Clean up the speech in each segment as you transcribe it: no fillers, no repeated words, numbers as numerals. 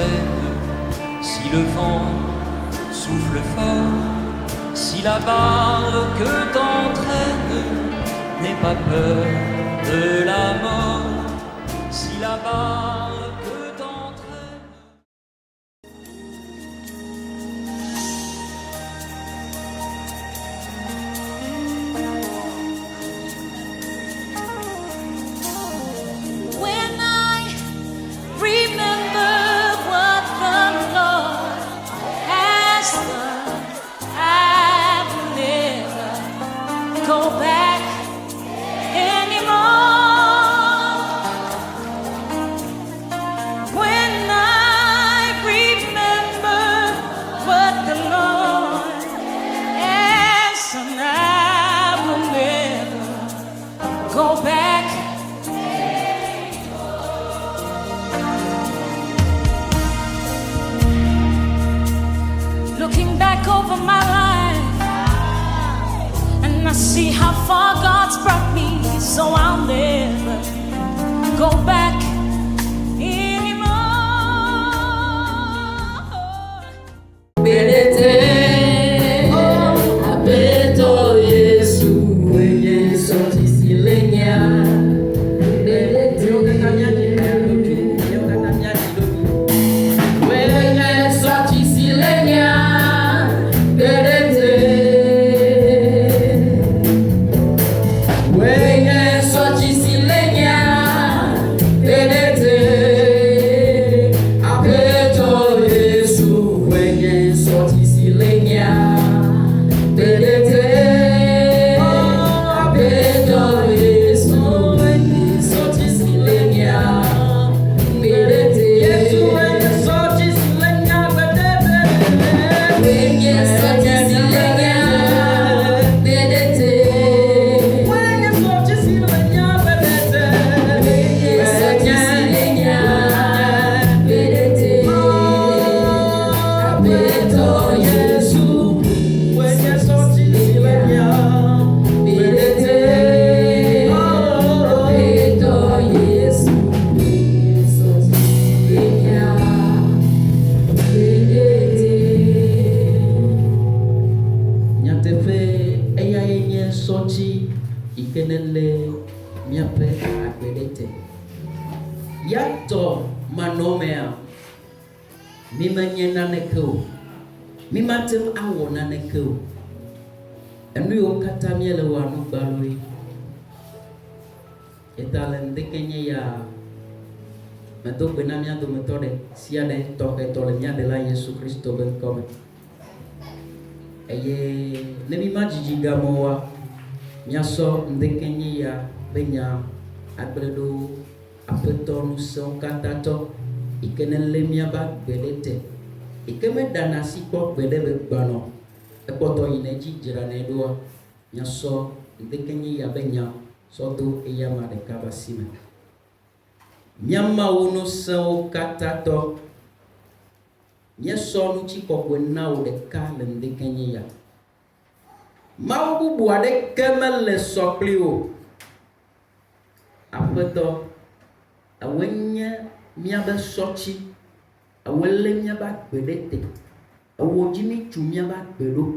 traîne, si le vent souffle fort, si la barque t'entraîne, n'aie pas peur de la mort, si la barque t'entraîne. When I remember what the Lord has done, I will never go back anymore. When I remember what the Lord has done, I will never go back. Looking back over my life, and I see how far God's brought me, so I'll never go back anymore. Yato manomea mimanye naneko mimatem awo naneko enu yo kata miele wa no baloi etalen dekenye ya meto bena mia do metode sia de toke tole mia de la Yesu Kristo ben come eye ne mi majiji gamowa mia so ndekenye ya benya agredo apeto nu son katato ikenele mia ba belete ikeme dana sikpo belebe gbano ekoto yineji jira na edoa nya so ndekenye ya benya so do eyama de kabasime miama wono son katato nya so nu chikokwe na o de kale ndekenye ya mawu bu ade kemele soplio apeto awenye miabe sochi awele miaba gbedete awojimi tu miaba gbedo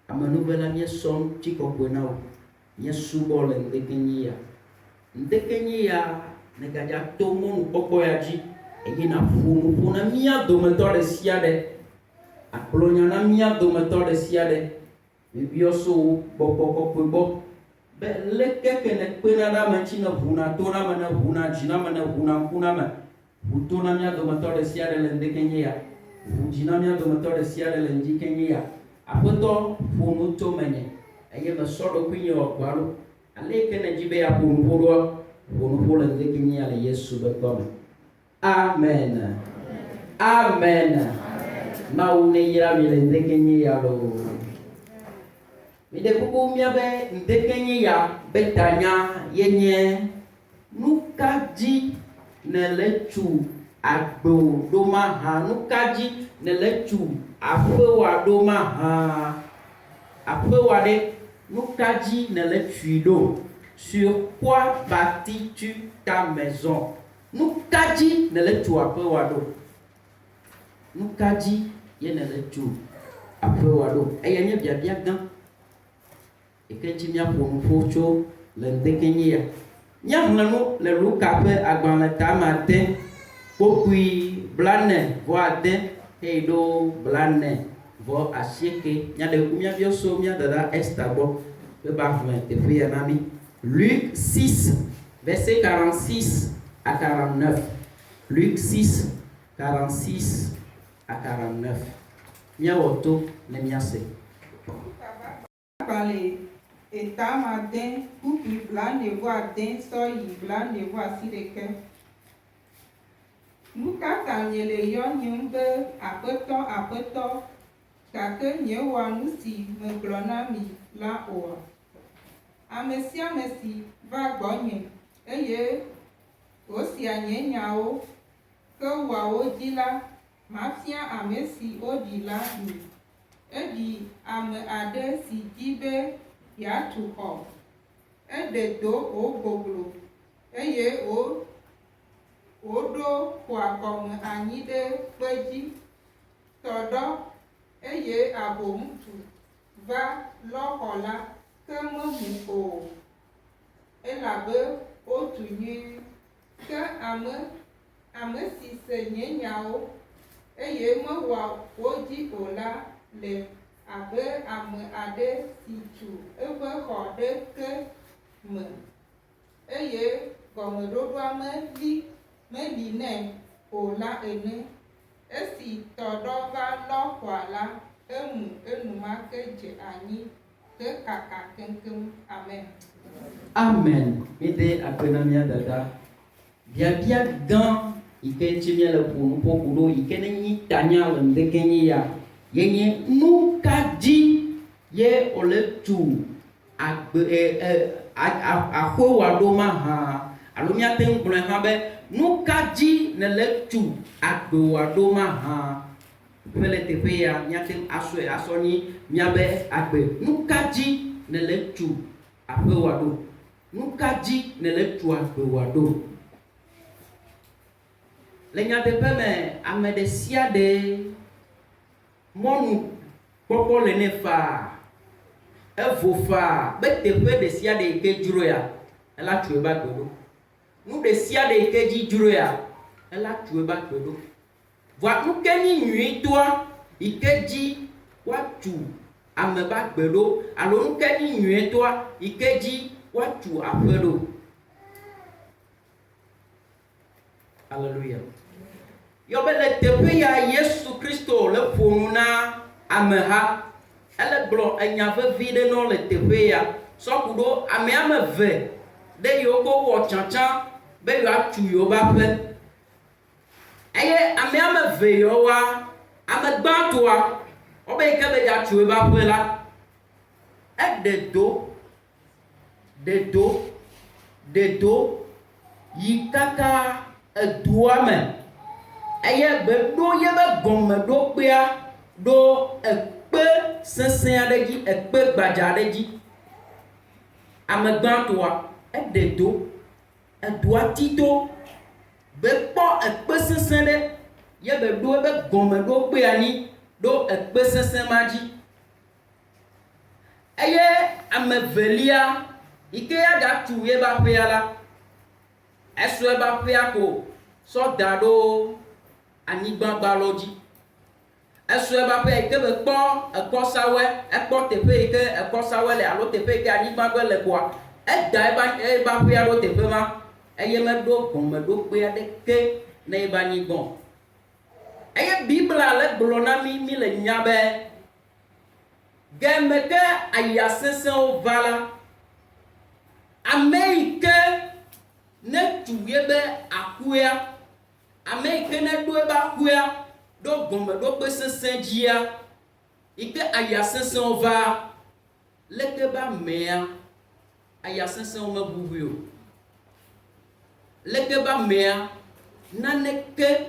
amanuvela mie som chikokwe na o nye subo le ndekenye ya negaja tomo nu popo ya ji eye na funu na mia dometo de siade aklonya na mia dometo de siade bibioso popo bo be lekeke ne kwena da manchina huna tona mana huna jina mana huna kuna ma hutona mia dometo de siade le ndekenye ya hujina mia dometo de siade le njikenye ya apoto funu to menye eye me sodo kwinye okwalo aleke na jibe ya punpuro punpuro ndekenye ya le Yesu be kome amen amen maune yira mi le ndekenye ya lo mide kuku miabe ndekenye ya betanya yenye nukaji nelechu agbo doma ha nukaji nelechu afewa doma ha afewa de nukaji nelechu do sur quoi bâtis-tu ta maison nukaji nelechu afewa do nukaji ye ne le tu aƒe wado eye nye biabia gã eke dzi miaƒo nuƒo tso le ŋdekenyi ya míaxlẽ nu le Luka ƒe agbalẽ tame 6 kpokpui 40 eye ɖo 40 nya ɖe ku míaviwo so mía dada Esther gbɔ be ba xlẽ teƒe ya na mí. Luc 6 verset 46 à 49. Luc 6 46 à 49. Míawɔ to ne míase. Agbalẽ etame 6 kpukpui 40 sɔ yi 40 nu ka ta nye le yɔnyim be aƒetɔ gake nyewɔa nu si megblɔ na mi la oa. Ame sia ame si va gbɔnye eye wosia nye nyawo ke wɔa wo dzi la mafia ame si woɖi la mi. Eɖi ame aɖe si dzi be yeatu xɔ. Eɖe do wo gboglo eye woɖo xɔa gɔme anyi ɖe kpe dzi. Tɔɖɔ eye aboŋutu va lɔ xɔ la ke memu o elabe wotu nyuie. Ke ame si se nye nyawo eye mewɔa wo dzi o la le abe ame aɖe si tu eƒe xɔ ɖe ke me eye gɔmeɖoɖoa meli nɛ o la ene. Esi tɔɖɔ va lɔ xɔa la emu enumake dze anyi ke kaka keŋkeŋ. Amen. Amen. Mide apena mía dada. Biabia gã yike ŋuti mía le ƒo nuƒo ku ɖo yike ne nyi tanya le ŋdekenyi ya yenye nu ka dzi ye wòle tu aƒe wòaɖo mahã alo míate ŋu gblɔe hã be nu ka dzi ne le tu agbe wòaɖo mahã ƒe le teƒe ya míate ŋu asɔe asɔ nyi míabe agbe. Nu ka dzi ne le tu aƒe wòaɖo? Nu ka dzi ne le tu agbe wòaɖo? Le nyateƒe me ame ɖe sia ɖe mɔnu kpɔkpɔ le ne faa evo faa be teƒe ɖe sia ɖe yike dzro ya ela tu ebe agbe ɖo. Nu ɖe sia ɖe yike dzi dzro ya ela tu ebe agbe ɖo. Vɔa nu ke nyi nyuitɔa yike dzi woatu ame be agbe ɖo alo nu ke nyi nyuitɔa yike dzi woatu aƒe ɖo. Hallelujah. Yɔbe le teƒe ya Yesu Kristo le ƒo nu na ameha. Ele gblɔ enya vevi ɖe nɔ le teƒe ya. Sɔku ɖo ame eve ɖe yiwo ko wɔ tsantsa be yewoatu yewo be aƒe. Eye ame eve yewoa, ame gbãtɔa wobe yike be yeatu yewo be aƒe la, eɖe do yi kaka edua me. Eye gbe ɖo yebe gɔmeɖokpea ɖo ekpe sesẽ aɖe dzi, ekpe gbadza aɖe dzi. Ame gbãtɔa eɖe do, edua tito be kpɔ ekpe sesẽ ɖe yebe ɖo ebe gɔmeɖokpea nyi ɖo ekpe sesẽ ma dzi. Eye ame velia yike ya gatu yebe aƒea la, esɔ ebe aƒea ko sɔ da ɖo anyigba gbalo dzi. Esɔ ebe aƒea yike be kpɔ ekɔsawɔe, ekpɔ teƒe yike ekɔsawɔe le alo teƒe yike anyigba gbe le koa, eda ebe aƒea ɖo teƒe ma eye meɖo gɔmeɖokpe aɖeke ne ebe anyigba. Eye Biblia le gblɔ na mi le nya be geme ke aya sesẽwo va la, ame yike ne tu yebe aƒea, ame yike ne ɖo ebe aƒea ɖo gɔmeɖokpe sesẽ dzia, yike aya sesẽwo va, leke be amea aya sesẽwo meʋuʋui o. Leke be amea naneke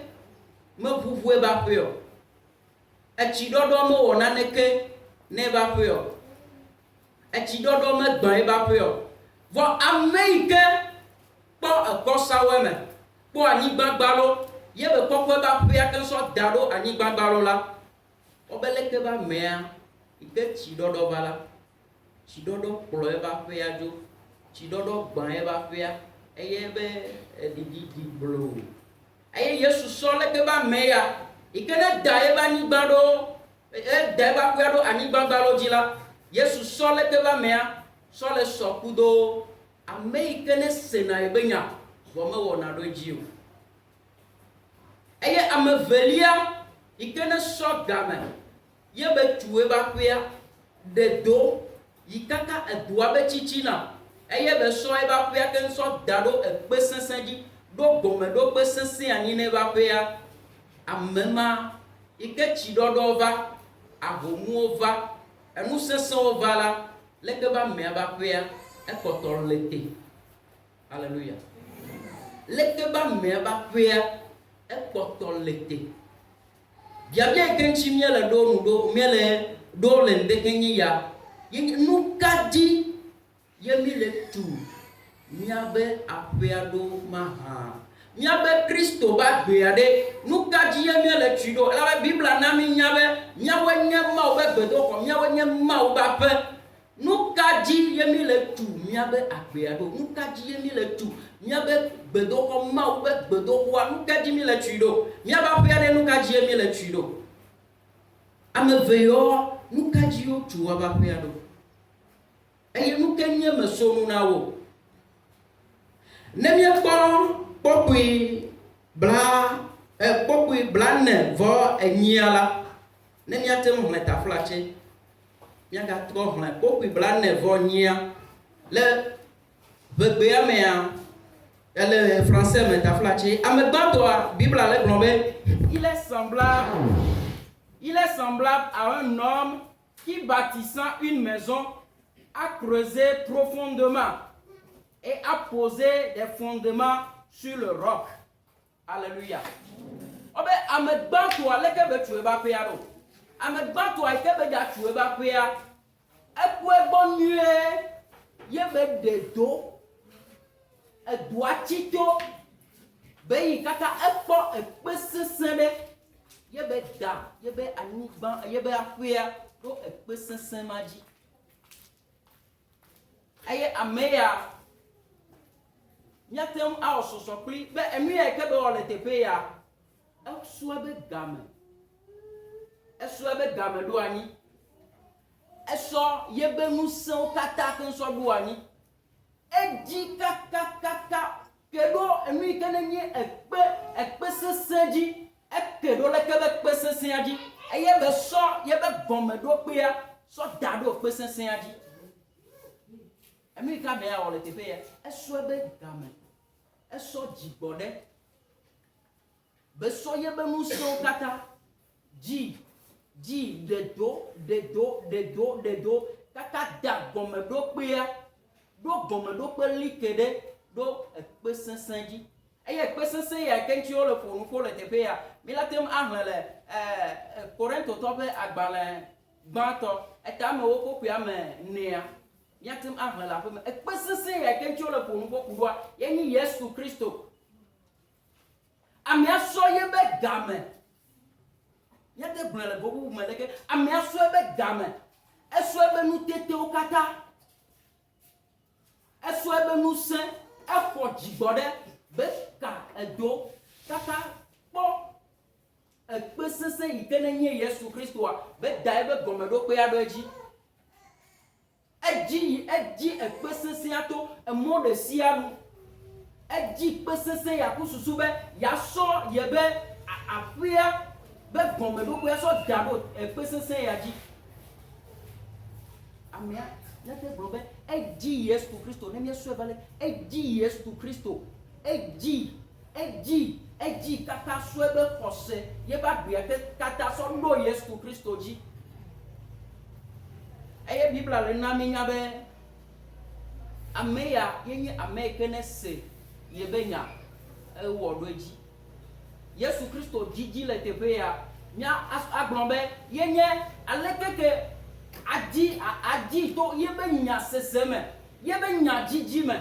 meʋuʋu ebe aƒe o. Etsiɖɔɖɔ mewɔ naneke ne ebe aƒe o. Etsiɖɔɖɔ megbã ebe aƒe o. Vɔ ame yike kpɔ ekɔsawɔe me, kpɔ anyigba gbalo, ye be kɔkɔ ba ƒea ke sɔ da ɖo anyigba gbalo la wobe leke ba mea ike tsiɖɔɖɔ va la tsiɖɔɖɔ kplɔ ebe aƒea dzo tsiɖɔɖɔ gbã ebe aƒea eye be ɖiɖiɖi blo eye Yesu sɔ leke ba me ya ike ne da ebe anyigba ɖo da ebe aƒea ɖo anyigba gbalo dzi la Yesu sɔ leke ba mea sɔ le sɔ kudo ame yi ke ne sena ebe nya vɔ mewɔna ɖo edzi o eye ame velia yi ke ne sɔ game ye be tu ebe aƒea ɖe do yi kaka edua be tsitsina eye be sɔ ebe aƒea ke sɔ da ɖo ekpe sesẽ dzi ɖo gɔmeɖokpe sesẽ anyi ne ebe aƒea ame ma yi ke tsiɖɔɖɔ va ahomuwo va enu sesẽwo va la leke ba mea be aƒea ekpɔtɔ le te haleluya leke ba mea be aƒea ekpɔtɔ le te biabia yi ke ŋtsi míele ɖo nu ɖo míele ɖo le ŋdekenyi ya nu ka dzi ye mi le tu míabe aƒea ɖo mahã míabe Kristo ba gbea ɖe nu ka dzi ye míele tui ɖo elabe Biblia na mi nya be míawoe nye Mawu be gbedoxɔ míawoe nye Mawu be aƒe nu ka dzi ye mi le tu míabe agbea ɖo nu ka dzi ye mi le tu míabe gbedoxɔ Mawu be gbedoxɔa nu ka dzi mi le tui ɖo míabe aƒea ɖe nu ka dzi ye mi le tui ɖo ame eve yawo nu ka dzi wo tu wobe aƒea ɖo eye nu ke nye mesonu na wo ne míekpɔ kpɔkpui bla ne vɔ enyia la ne míate ŋu hlẽ taflatse míagatrɔ hlẽ kpɔkpui bla ne vɔ nyia le ʋegbea mea le français me taflatse ame gbãtɔa Biblia le gblɔ be il est semblable à un homme qui bâtissant une maison a creusé profondément et a posé des fondements sur le roc. Alléluia. Obe ame gbãtɔa leke be tu ebe aƒea ɖo. Ame gbãtɔa yi ke be dza tu ebe aƒea eku egbɔ nyuie ye be ɖe do edua tsito be yi kaka ekpɔ ekpe sesẽ ɖe ye be da ye be anyigba ye be aƒea ɖo ekpe sesẽ ma dzi eye ame ya míate ŋu awɔ sɔsɔ kpli be enu ya ke be wɔ le teƒe ya esɔ ebe game ɖo anyi esɔ ye be ŋusẽwo katã ke ŋusɔ ɖo anyi edzi kakakaka ke ɖo enu yi ke ne nye ekpe sesẽ dzi eke ɖo leke be ekpe sesẽa dzi eye be sɔ ye be gɔmeɖokpea sɔ da ɖo ekpe sesẽa dzi enu yi ke ame ya wɔ le teƒe ya esɔ ebe game esɔ dzigbɔ ɖe be sɔ ye be ŋusẽwo katã dzi ɖe do kaka da gɔmeɖokpea ɖo gɔmeɖokpe li ke ɖe ɖo ekpe sesẽ dzi eye ekpe sesẽ ya ke ŋuti wole ƒo nu ƒo le teƒe ya mi la te ŋu ahlẽ le Korintotɔ ƒe agbalẽ gbãtɔ etame wo kpokpui ame 9 míate ŋu ahlẽ le aƒe me ekpe sesẽ ya ke ŋuti wole ƒo nu ƒo ku ɖoa ye nye Yesu Kristo amea sɔ ye be game míate gblẽ le bubu me leke amea sɔ ye be game esɔ ebe nutetewo katã esɔ ebe ŋusẽ exɔ dzigbɔ ɖe be ka edo kaka kpɔ ekpe sesẽ yi ke ne nye Yesu Kristoa be da ebe gɔmeɖokpea ɖo edzi ekpe sesẽa to emɔ ɖe sia nu edzi kpe sesẽ ya ku susu be yasɔ ye be aƒea be gɔmeɖokpea sɔ da ɖo ekpe sesẽ ya dzi amea nete gblɔ be edzi Yesu Kristo ne míesɔe va le edzi Yesu Kristo edzi kaka sɔe be xɔse ye be agbea kata sɔ ɖo Yesu Kristo dzi eye Biblia le na mi nya be ame ya ye nye ame yi ke ne se ye be nya ewɔ ɖo edzi Yesu Kristo dzidzi le teƒe ya mía agblɔ be ye nye alekeke adi to ye be nya sese me ye be nya dzidzi me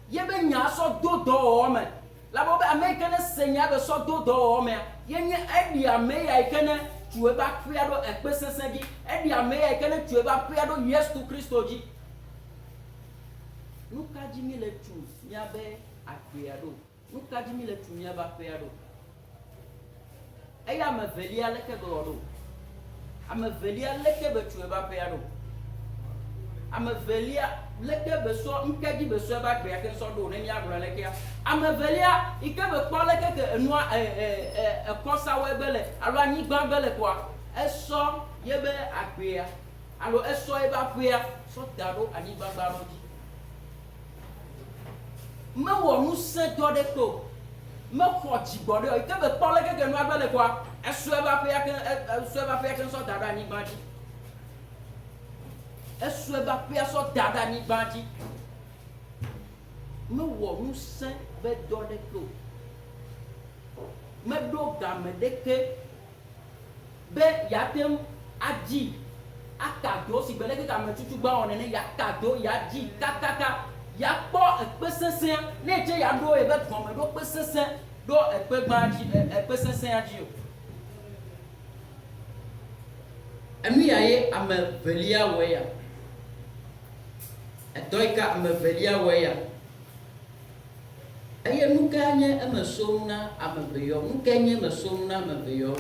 ye be nya sɔ do dɔwɔwɔ me La bobe amekene senya be so do do o me. Yenye edi ame ya ikene tu e ba pia do ekpe sensen gi. Edi ame ya ikene tu e ba pia do Yesu Kristo ji. Nuka jimi le tu nyabe akpia do. Nuka jimi le tu nyaba pia do. Eya me velia leke do. Ame velia leke be tu e ba pia do. Ame velia leke be so nkaji be so e ba pia ke so do ne nya agro leke ya. Ame velia ike be kpo leke ke enua kosa we bele alo anyi gba bele kwa. Eso yebe akpia. Alo eso e ba pia so dado anyi gba gba ro. Me wo nu se do de ko me ko jigbo de o ke be pole ke nu agbele kwa esu e ba pe ke so dada ni gbaji esu e ba pe so dada ni gbaji me wo nu se be do de ko me do ga me de ke be yatem aji akado si gbele ke ka me tutu gba on ne ya kado ya ji kakaka ya po ekpesesen ne je ya do e be ton me do ekpesesen do ekpegbaji ekpesesen aji o emi yaye ame velia weya etoika ame velia weya eye nukanye ame somna ame beyo nukanye ame somna ame beyo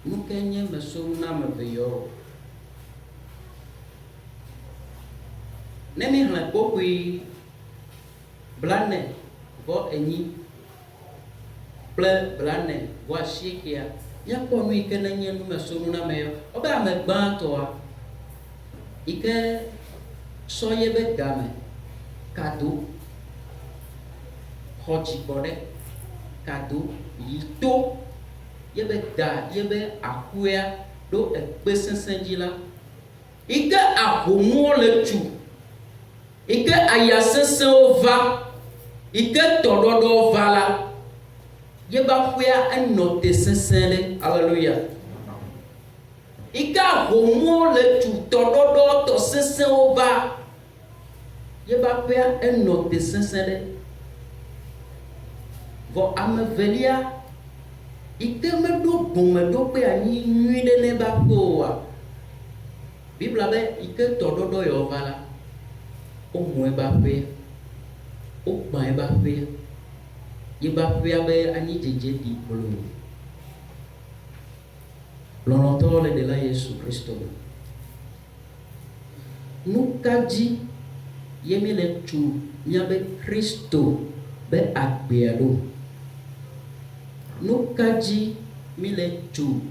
nukanye ame somna ame beyo Nemi hla kokui blane vo enyi ple blane vo shikia ya ko mi ke na nye nu mesonu na meyo oba me gba to a ike soye be game kado hoji bode kado yito yebe da yebe akuya do ekpesensenjila ike ahomo le tu ike ayasese va ike tododo va la yeba fuya enote sesele hallelujah ike ahomo le tu tododo to sese va yeba fuya enote sesele vo amevelia ike me do bon me do pe ani nuide ne ba poa Bible be ike tododo yo va la o mo ba pe o pa ba pe ye ba pe be ani jeje di polo lono tole de la Yesu Kristo nukaji yemele tu nyabe Kristo be agbeado nukaji mile tu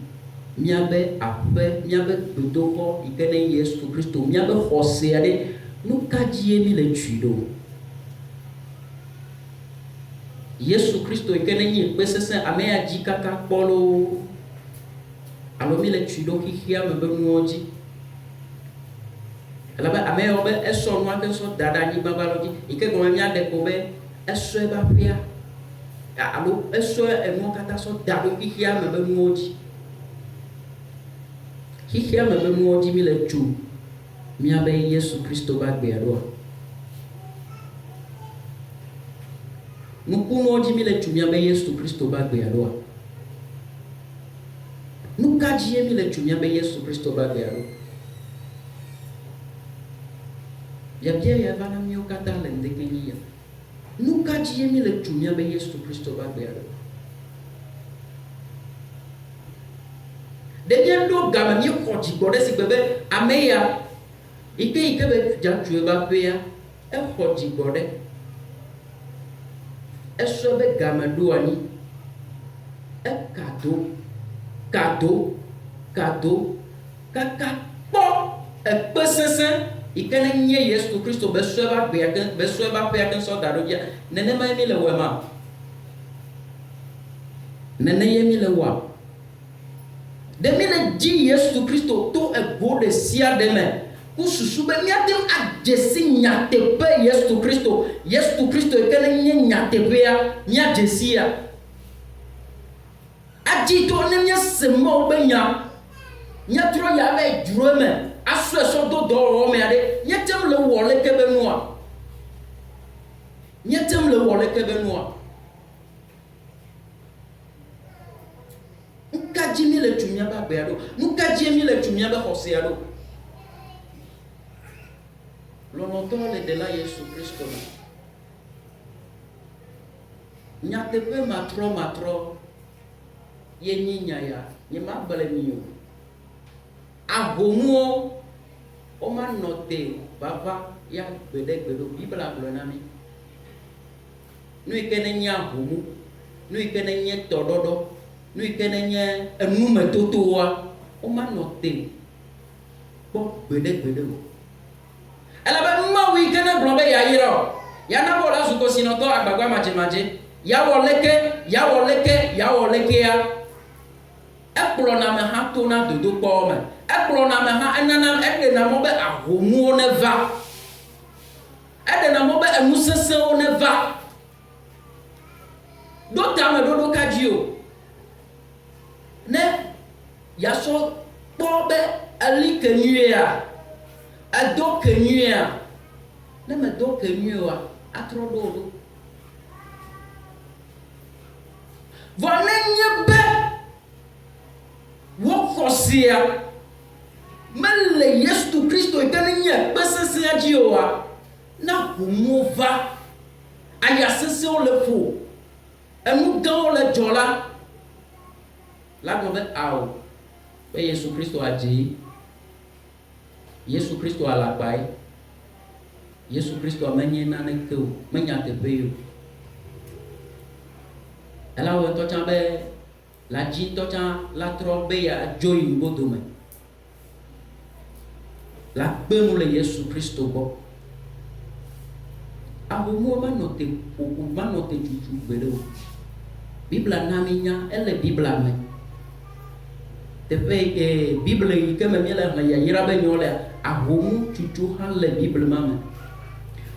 miabe ape miabe gbedoko ikene Yesu Kristo miabe hoseade nukaji mile tuido Yesu Kristo ikene nyi pesese ameya jikaka polo alo mile tuido kihia mebe nuoji alaba ameya obe eso nwa ke so dada ni babaloji ike goma mia de ko be eso e ba pia alo eso e mo kata so dado kihia mebe nuoji kihia mebe nuoji mile tu miabe Yesu Kristo ba gbe ado nukuno ji mile tu miabe Yesu Kristo ba gbe ado nukaji mile tu miabe Yesu Kristo ba gbe ado ya bia ya bana mio kata lende kenya nukaji mile tu miabe Yesu Kristo ba gbe ado dejendo gama mi koji gode si bebe ameya ike be jatu ba pe ya e koji gode eso be gama duani e kado kaka po e pesese ikene nye Yesu Kristo be so ba pe ya ken so daro ya nene ma mi le wema nene ye mi le wa de mine ji Yesu Kristo to e gode sia de me kususu be miatem ajesi nyate pe Yesu Kristo ekene nye nyate pe ya nya jesia aji to ne nya semo be nya tro ya be juro me aso so do ro me ade nya tem le wo le ke be no Míatem le wɔ leke be nua. Nukadzi mi le tu míabe agbea ɖo. Nukadzi mi le tu míabe xɔsea ɖo. Lɔlɔ̃tɔ le ɖela Yesu Kristo me. Nyateƒe matrɔ ye nyi nya ya nye ma gblẽ mi o. Ahomuwo woma nɔ te vava ya gbeɖegbeɖo. Bibla gblɔ na mi. Nu yi ke ne nye ahomu, nu yi ke ne nye tɔɖɔɖɔ, nu yi ke ne nye enumetotowoa, woma nɔ te kpɔ gbeɖegbeɖe o. Elabe Mawu yi ke ne gblɔ be yayra o, ya na bɔ la sukosinɔtɔ agbagba madzemadze, yawɔ lekea, ekplɔna ameha tona dodokpɔwo me, ekplɔna ameha eɖena mɔ be ahomuwo ne va, eɖena mɔ be enu sesẽwo ne va. Ɖo tame ɖoɖo kadzi o, ne yasɔ kpɔ be eli ke nyuia, edo ke nyuia, ne me do ke nyuia, atrɔ ɖo ɖo. Vɔ ne nye be wo xɔsia mele Yesu Kristo yi ke ne nye kpe sesẽa dzi oa, na homuwo va, aya sesẽwo le ƒo, enu gãwo le dzɔ la gblɔ be awɔ be Yesu Kristo adze yi, Yesu Kristo le agba yi, Yesu Kristo menye naneke o, menya teƒe yi o. Ela wɔ ŋutɔ tsã be la dzi ŋutɔ tsã la trɔ be yeadzo yi nugodo me, la gbe nu le Yesu Kristo gbɔ. Ahomuwo manɔ te ƒoƒo, manɔ te tutu gbeɖe o. Bibla na mi nya, ele Bibla me. Teƒe Bibla yi ke me míele xlẽ yayra be nyo lea, ahomu tutu hã le Bibla ma me.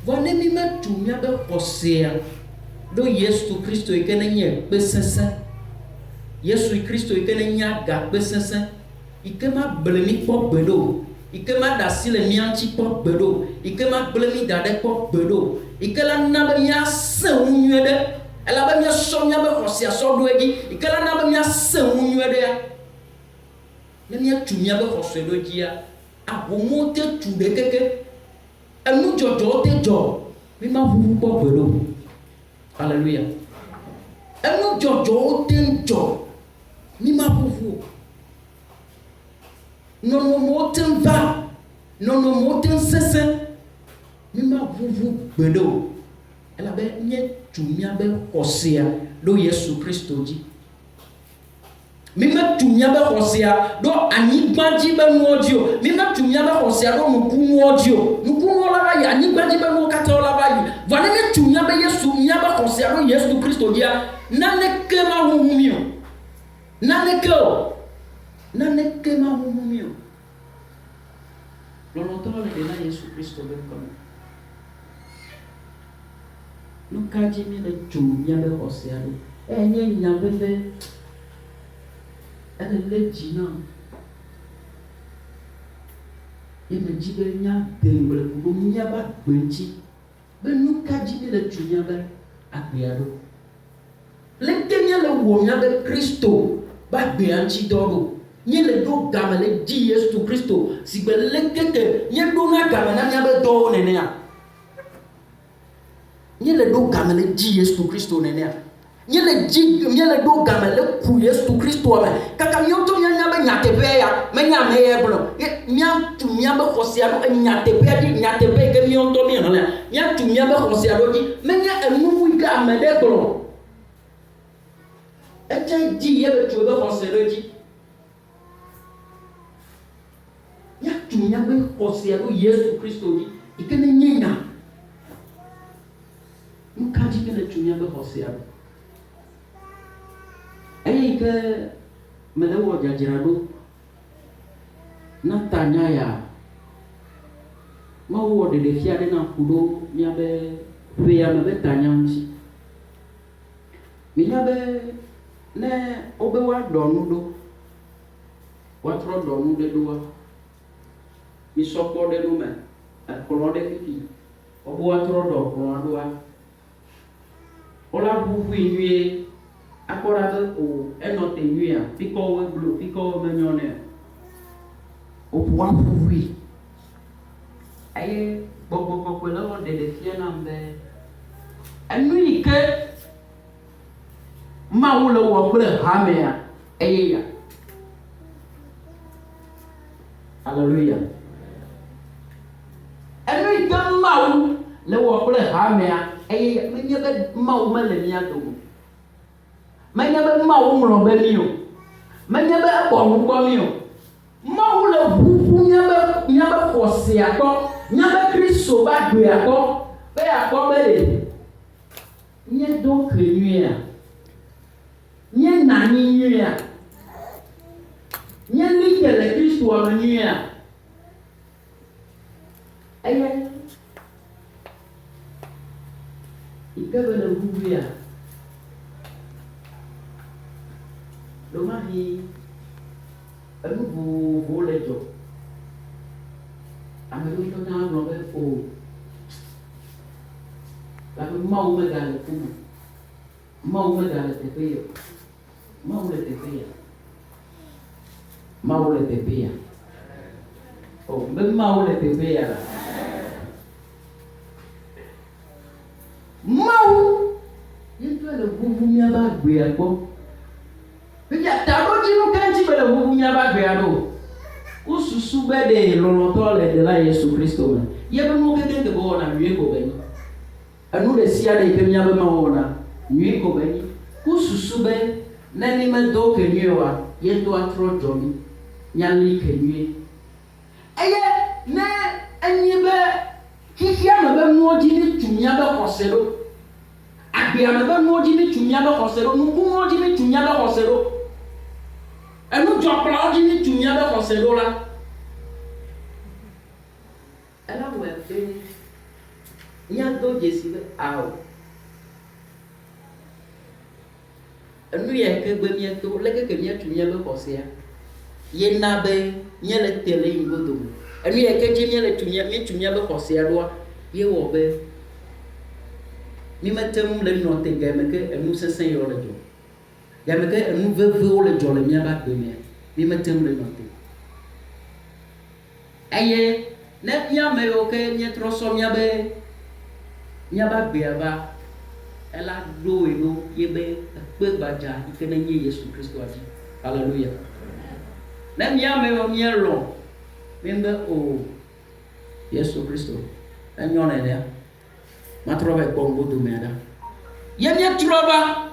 Vɔ ne mi metu míabe xɔsea ɖo Yesu Kristo yi ke ne nye kpe sesẽ, Yesu Kristo yi ke ne nye agakpe sesẽ, yi ke ma gble mi kpɔ gbeɖe o, yi ke ma ɖe asi le mía ŋuti kpɔ gbeɖe o, yi ke ma gble mi da ɖe kpɔ gbeɖe o, yi ke la na be míasẽ ŋu nyuie ɖe, elabe míasɔ míabe xɔsia sɔ ɖo edzi, yi ke la na be míasẽ ŋu nyuie ɖea. Ne míatu míabe xɔsɔe ɖo dzia, ahomuwo te tu ɖe keke, enu dzɔdzɔwo te dzɔ, mi ma ʋuʋu kpɔ gbeɖe o. Alléluia. Enu dzɔdzɔwo te dzɔ, mi ma ʋuʋu o. Nɔnɔmewo te va, nɔnɔmewo te sesẽ, mi ma ʋuʋu gbeɖe o. Elabe míetu míabe xɔsea ɖo Yesu Kristo dzi. Mi metu míabe xɔsea ɖo anyigba dzi be nuwo dzi o. Mi metu míabe xɔsea ɖo nukunuwo dzi o. Nukunuwo la va yi, anyigba dzi be nuwo katã la va yi. Vɔ ne míetu míabe xɔsea ɖo Yesu Kristo dzia, naneke ma ʋuʋu mi o. Naneke o. Naneke ma ʋuʋu mi o. Lɔlɔ̃tɔwo le ɖela Yesu Kristo be ŋkɔme. Nu ka dzi mi le tu míabe xɔsea ɖo? Enye nyaveve, ele le dzi nam. Ye me dzi be nya dengble ɖo míabe agbe ŋuti. Be nu ka dzi mi le tu míabe agbea ɖo? Leke míale wɔ míabe Kristo be agbea ŋuti dɔ ɖo? Míele ɖo game le dzi Yesu Kristo si gbe leke ke míeɖona game na míabe dɔwo nenea. Míele ɖo game le dzi Yesu Kristo nenea. Míele ɖo game le ku Yesu Kristo me. Kaka míawo míanya be nyateƒea ya, menya ame ya gblɔ. Míatu míabe xɔsea ɖo nyateƒea dzi, nyateƒe yi ke míawo ŋutɔ míexlẽa. Míatu míabe xɔsea ɖo dzi, menye enu yi ke ame ɖe gblɔ. Etsɛ dzi yele tu ebe xɔse ɖo dzi. Míatu míabe xɔsea ɖo Yesu Kristo dzi, yi ke ne nye nya. Nu ka dzi ke le tu míabe xɔsea ɖo? Eyi ke mele wɔ dzadzraɖo na tanya ya, Mawu wɔ ɖeɖefia ɖe na ƒo ɖo míabe ƒea me be tanya ŋuti. Minya be ne wobe woaɖɔ nu ɖo, woatrɔ ɖɔ nu ɖe ɖoa, misɔ kpɔ ɖe nu me, ekplɔ ɖe fifi, wobe woatrɔ ɖɔ kplɔa ɖoa, On l'a bouffé nuit. Encore avec un autre nuit. Pico au bleu, pico au millionnaire. Au pouvoir bouffé. Aïe, beaucoup là, on défie un ambé. Et nous, que ma ou le ou le hammer. Aïe. Alléluia. Et nous, que ma ou le ou le hammer. Aïe, mais il y a ma ou le miado. Mais il y a ma ou le bénio. Mais il y a bon ou bon mio. Ma ou le boufou, il y a forcé à quoi. Nyaba Kristo ba gbe akọ be akọ bele nye do kenua nye nani nua nye likele Kristo wa nua eye ikabele bubia lo mari anu bo lejo Amelu itu nak berapa pun, tapi mau megal pun, mau megal tepi, mau le tepi, mau le tepi, oh, mau le tepi ya, mau, itu ada bumbunya bagus ya kok, kerja tahu jiru kan sih ada bumbunya bagus ya tu. Ususu bede lolotole de la Yesu Kristo me. Yebe mo kete ke bona nwie ko beni. Anu de sia de ke nya be ma wona nwie ko beni. Ususu be na ni me do ke nwie wa ye do atro jomi. Nya li ke nwie. Eye na anyi be kifia me be moji ni tumia be kosero. Agbia me be moji ni tumia be kosero. Nuku moji ni tumia be kosero. Et nous jopla oji ni tumia be kosero la. Ela we fe. Nya do Jesi be awo. Enu ye ke gbe mi to leke ke mi tumia be kosea. Ye na be nye le tele ngodo. Enu ye ke je mi le tumia be kosea do ye wo be. Mi metem le note ga me ke enu sesen yo le do. Yame ke enu veve o le jole mia ba gbe mi metem le note aye ne mia me o ke nye troso mia ba gbe aba ela do eno ye be pe gbaja ike na nye Yesu Kristo afi hallelujah ne mia me o mia lo membe o Yesu Kristo enyo na dia matroba ko ngodo me ada ye mia troba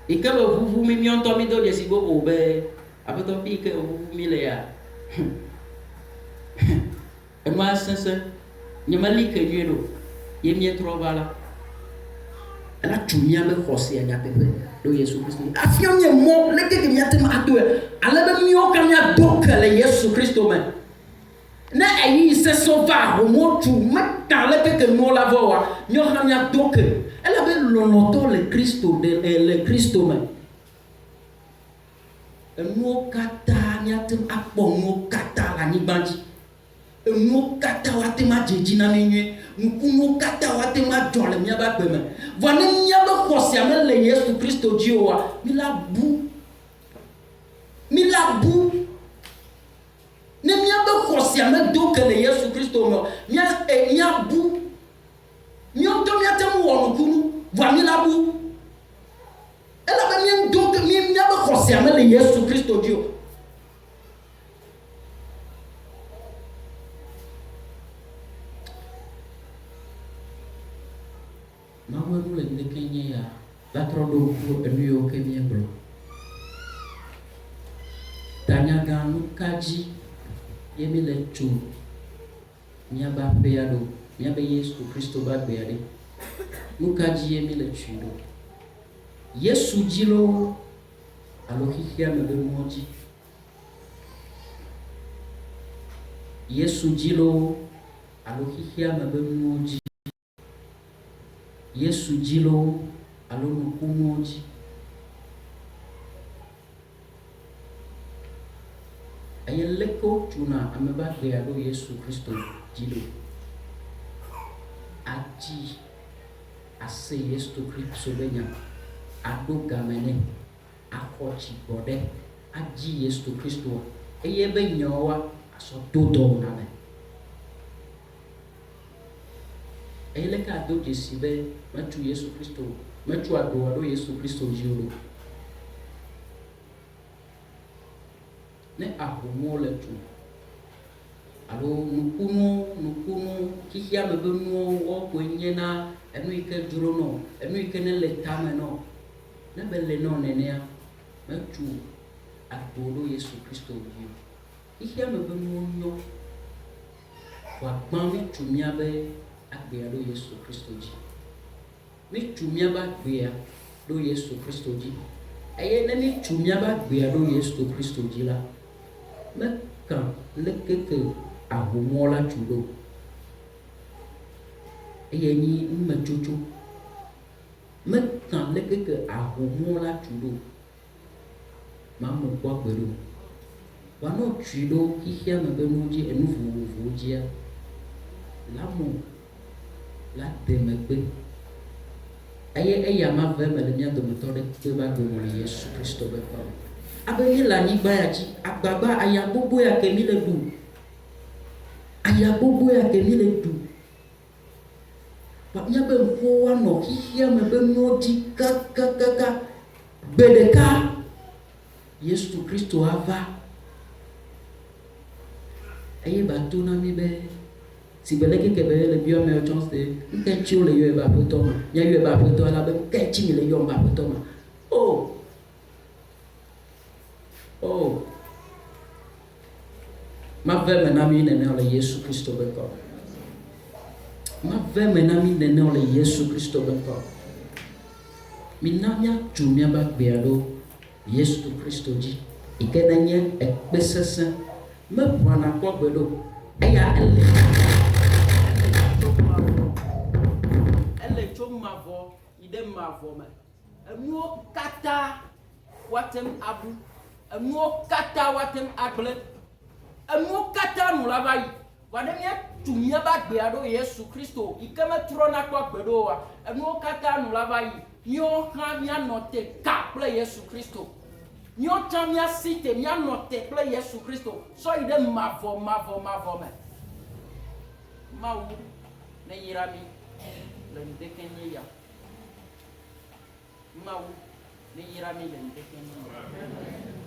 Ike lo vuvu mi mionto mi do Jesi bo obe apa to pi ke vuvu mi le ya enwa sense nyamali ke nyero ye mi troba la ala tumia be khose ya pepe do Yesu Kristo afia mi mo le ke mi atem ado ala be mi o kan ya do kale Yesu Kristo me na ayi se so va ho mo tu mata le ke mo la voa nyo kan ya do ke elle avait l'onoto le Christo le Christo me. Emo kata nyatem akpo mo kata la ni banji. Emo kata wate ma jeji na menwe. Mo kata wate ma jole mi aba pe me. Vane mi aba khosi ame le Yesu Christo dio wa. Mi la bu. Ne mi aba khosi ame do ke le Yesu Christo mo. Mi bu. Nyom to miatem wonu kunu vami labu ela ba mien donc mi ba khosia me le Yesu Kristo dio na wo le ne kenye ya la trodo ko enu yo ke mi bro tanya ganu kaji yemi le chu nya ba pe ya do Miabe Yesu Kristo ba beade nukaji yemi le chudo Yesu jilo alohihia mebe moji Yesu jilo alohihia mebe moji Yesu jilo alonuku moji ayeleko tuna ameba beado Yesu Kristo jilo ase Yesu Kristo benya ado gamene akɔtsi gbɔɖe adzi Yesu Kristo eye be nyawoa asɔ do dɔ na me eye leke ado dzesi be metu Yesu Kristo metu adoa ɖo Yesu Kristo dzi o ne ahomo le tu alo nukunu xixia me be nuwo wɔkoe nye na enu yi ke dzro nɔ enu yi ke ne le tame nɔ ne be le nɔ nenea metu ado ɖo Yesu Kristo dzi o xixia me be nuwo nyɔ wòagbã mitu miabe agbea ɖo Yesu Kristo dzi mitu miabe agbea ɖo Yesu Kristo dzi eye ne mitu miabe agbea ɖo Yesu Kristo dzi la mekã lekeke ahomo la tu ɖo eye nyi numetsotso mekã lekeke ahomo la tu ɖo mamu kpɔ agbe ɖo woanɔ tui ɖo xixia me be nuwo dzi enu vovovowo dzia la mo la de megbe eye eya ma ve me le mía dometɔ ɖe va gome le Yesu Kristo be ƒe abe mi le anyigba ya dzi agbagba aya gbogbo ya ke mi le ɖu aya gbogbo ya ke mi le ɖu míabe ŋkuwo woanɔ xixia me be nuwo dzi kakakaka gbe ɖeka Yesu Kristo ava eye ba to na mi be si be leke ke be le biɔ me tsɔ se ŋkɛtsiwo le yɔ ebe aƒetɔ me míayɔ ebe aƒetɔ la be ŋkɛtsi mi le yɔ ebe aƒetɔ me ma ve me na mi nenea le Yesu Kristo be ŋkɔ ma ve me na mi nenea le Yesu Kristo be ŋkɔ mina míatu míabe agbea ɖo Yesu Kristo dzi yi ke nenye ekpe sesẽ meʋãna kpɔ gbe ɖo eya ele tso mavɔ yi ɖe mavɔ me enuwo katã woatem abu enuwo katã woatem agblẽ enuwo katã nu la va yi vɔ ne míatu míabe agbea ɖo Yesu Kristo yi ke metrɔna kpɔ gbe ɖo oa enuwo katã nu la va yi míawo hã míanɔ te ka kple Yesu Kristo míawo tsã míasi te míanɔ te kple Yesu Kristo sɔ yi ɖe mavɔ me Mawu ne yra mi le ŋdeke nye ya Mawu ne yra mi le ŋdeke nye ya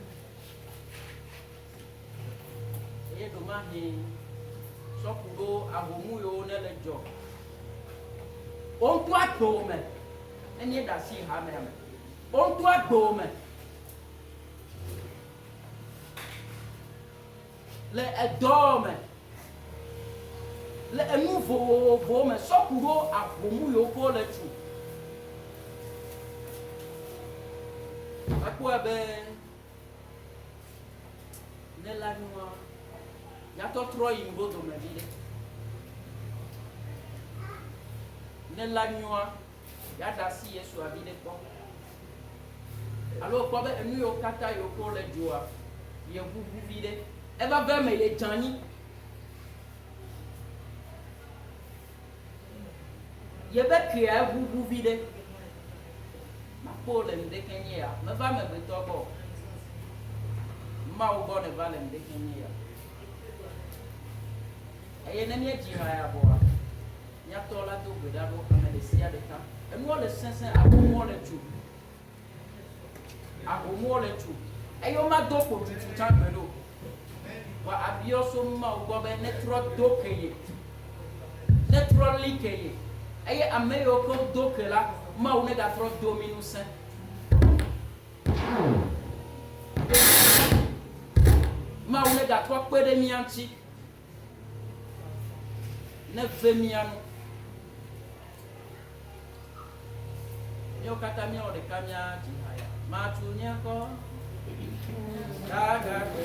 eye ɖomahe sɔku ɖo ahomu yiwo ne le dzɔ wo ŋku agbewo me ne nye ɖe asi hamea me wo ŋku agbewo me le edɔ me le enu vovovowo me sɔku ɖo ahomu yiwo ko le tu akpɔe be ne la nua yatɔtrɔ yi ŋgo dome vi ɖe ne la nua yaɖe asi Yesu avi ɖe kpɔ alo kpɔ be enu yiwo katã yiwo ko le dzoa ye ʋuʋu vi ɖe eva ve me ye dzanyi ye be kea ʋuʋu vi ɖe makpɔ le ŋdeke nye ya meva megbetɔ gbɔ Mawu gbɔ ne va le ŋdeke nye ya eye ne míedzi ha ya vɔa míatɔ la do gbe ɖa ɖo ame ɖe sia ɖeka enuwo le sesẽ ahomowo le tu eye womado kpotutu tsã gbe ɖo vɔ abiɔso Mawu gbɔ be ne trɔ do ke ye ne trɔ li ke ye eye ame yiwo ke do ke la Mawu ne gatrɔ do mi ŋusẽ Mawu ne gatrɔ kpe ɖe mía ŋuti ne ve mía nu míawo katã míawɔ ɖeka míadzi ha ya matu nye kɔ gaga kpe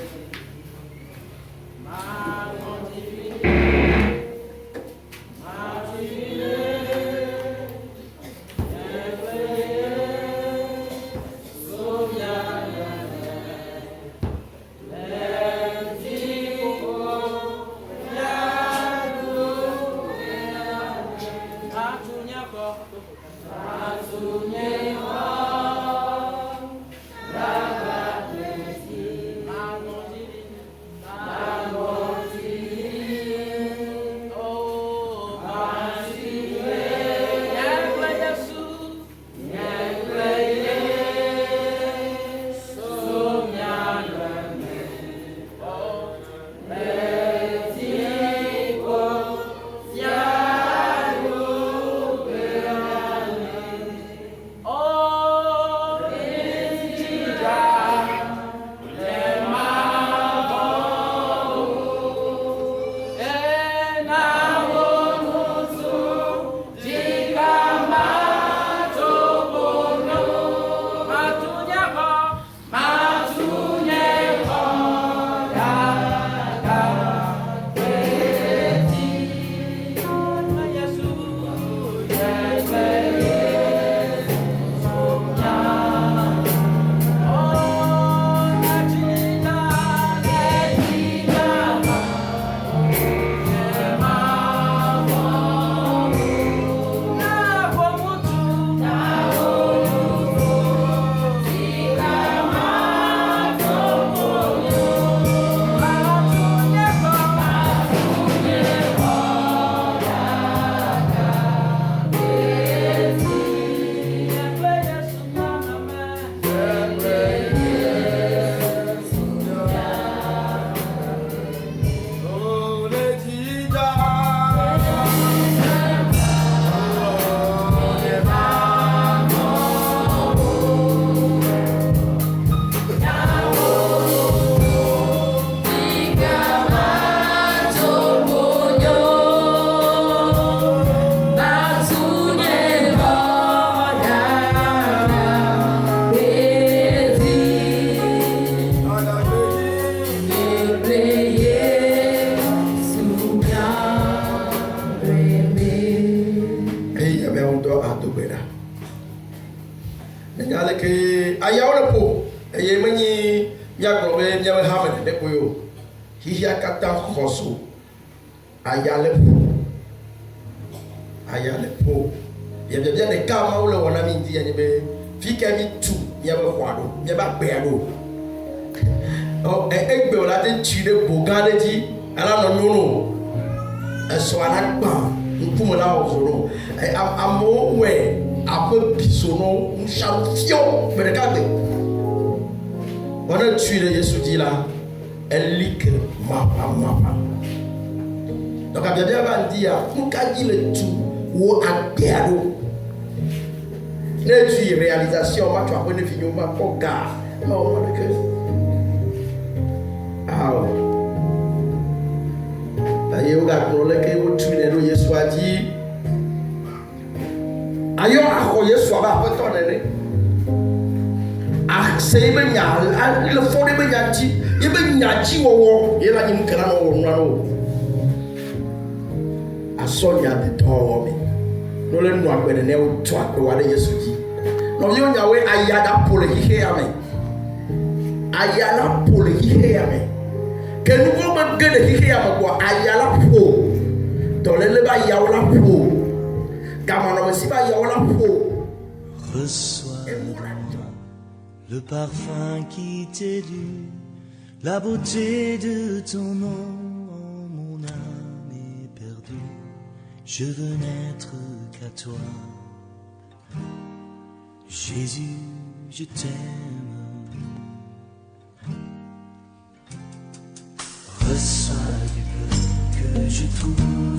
nyale ke ayawo po eye menyi ya grobe nyawe hamen de koyo hihia kata khoso ayale po ya bia de kama ule wana mi ndi yani be fika mi tu ya be kwado ya ba gbe ado o egbe ola de chire bogade ji ala no nyuno eso ala gba nkumo la ozoro amo we abe bisono nshamfio berekade wana chire Yesu dit là elike mapa donc abia ba ndia nka ji le tu wo agbeado ne tu réalisation ma tu apone finyo ma koga ma o ma ke awo aye o ga ko le ke o tu ne do Yesu aji ayo akọ Yesu aba apoto ne a sei be nya le fo de be nya ti e be nya ji wo ye la nyi mkara no wo nwa no asọ ya de to mi no le nu agbede ne o to akwa de Yesu ji no yo nya we ayada pole hihe ya me ayala pole hihe ya me ke nu ko ba gede hihe ya me ko ayala po to le ba ya wala po kama no si ba ya wala po. Reçois le parfum qui t'est dû, la beauté de ton nom, mon âme est perdue. Je veux n'être qu'à toi, Jésus, je t'aime. Reçois du peu que je trouve.